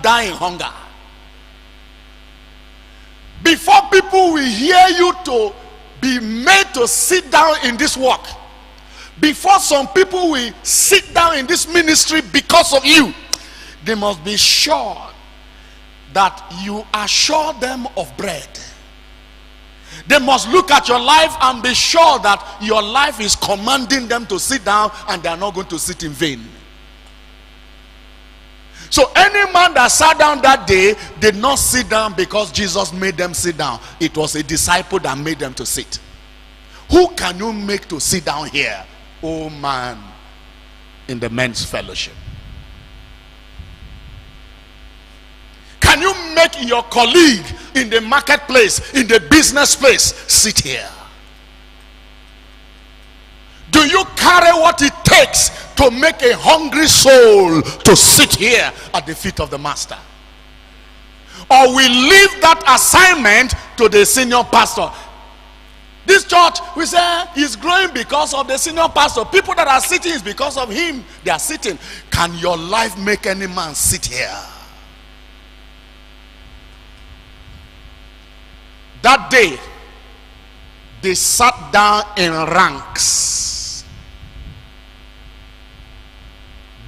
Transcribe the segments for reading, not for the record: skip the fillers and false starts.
die in hunger. Before people will hear you to be made to sit down in this work, before some people will sit down in this ministry because of you, they must be sure that you assure them of bread. They must look at your life and be sure that your life is commanding them to sit down, and they are not going to sit in vain. So any man that sat down that day did not sit down because Jesus made them sit down. It was a disciple that made them to sit. Who can you make to sit down here, oh man, in the men's fellowship? Can you make your colleague in the marketplace, in the business place, sit here? Do you carry what it takes to make a hungry soul to sit here at the feet of the master? Or we leave that assignment to the senior pastor? This church, we say, is growing because of the senior pastor. People that are sitting is because of him. They are sitting. Can your life make any man sit here? That day, they sat down in ranks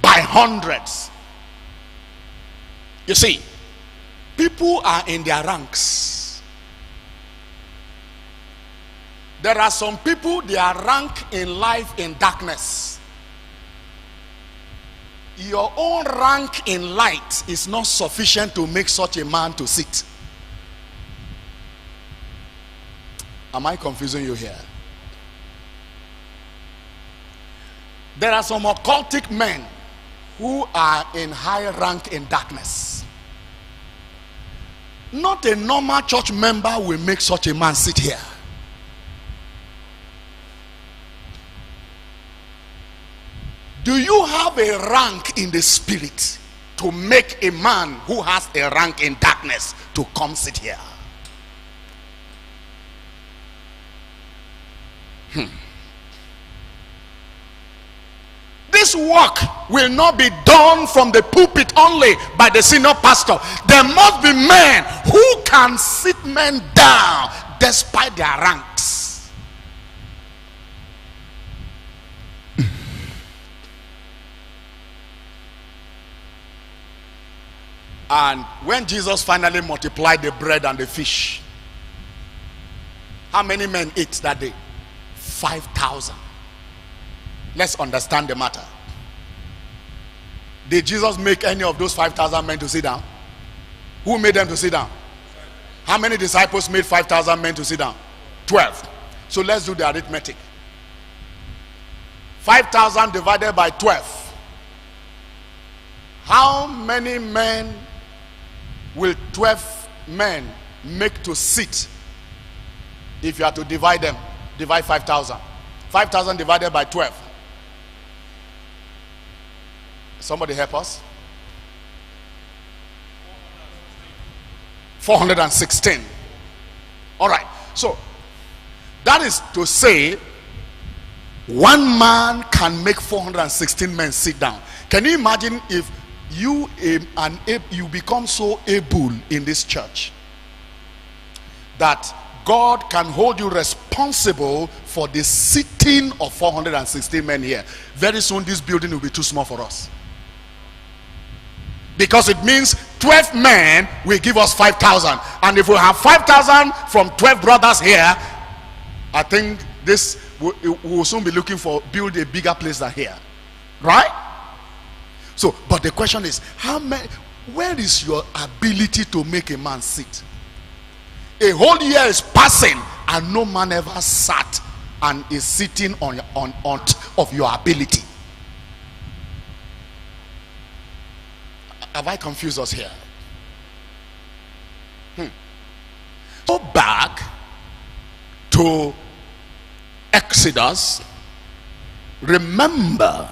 by hundreds. You see, people are in their ranks. There are some people, their rank in life in darkness. Your own rank in light is not sufficient to make such a man to sit. Am I confusing you here? There are some occultic men who are in high rank in darkness. Not a normal church member will make such a man sit here. Do you have a rank in the spirit to make a man who has a rank in darkness to come sit here? This work will not be done from the pulpit only by the senior pastor. There must be men who can sit men down despite their ranks. And when Jesus finally multiplied the bread and the fish, how many men ate that day? 5,000. Let's understand the matter. Did Jesus make any of those 5,000 men to sit down? Who made them to sit down? How many disciples made 5,000 men to sit down? 12. So let's do the arithmetic. 5,000 divided by 12. How many men will 12 men make to sit? If you are to divide them, divide 5,000. 5,000 divided by 12. Somebody help us. 416. All right. So that is to say, one man can make 416 men sit down. Can you imagine if you become so able in this church that God can hold you responsible for the sitting of 416 men here? Very soon this building will be too small for us, because it means 12 men will give us 5,000, and if we have 5,000 from 12 brothers here, I think this we will soon be looking for build a bigger place than here, right? So, but the question is, where is your ability to make a man sit? A whole year is passing and no man ever sat and is sitting on of your ability. Have I confused us here? Go back to Exodus. Remember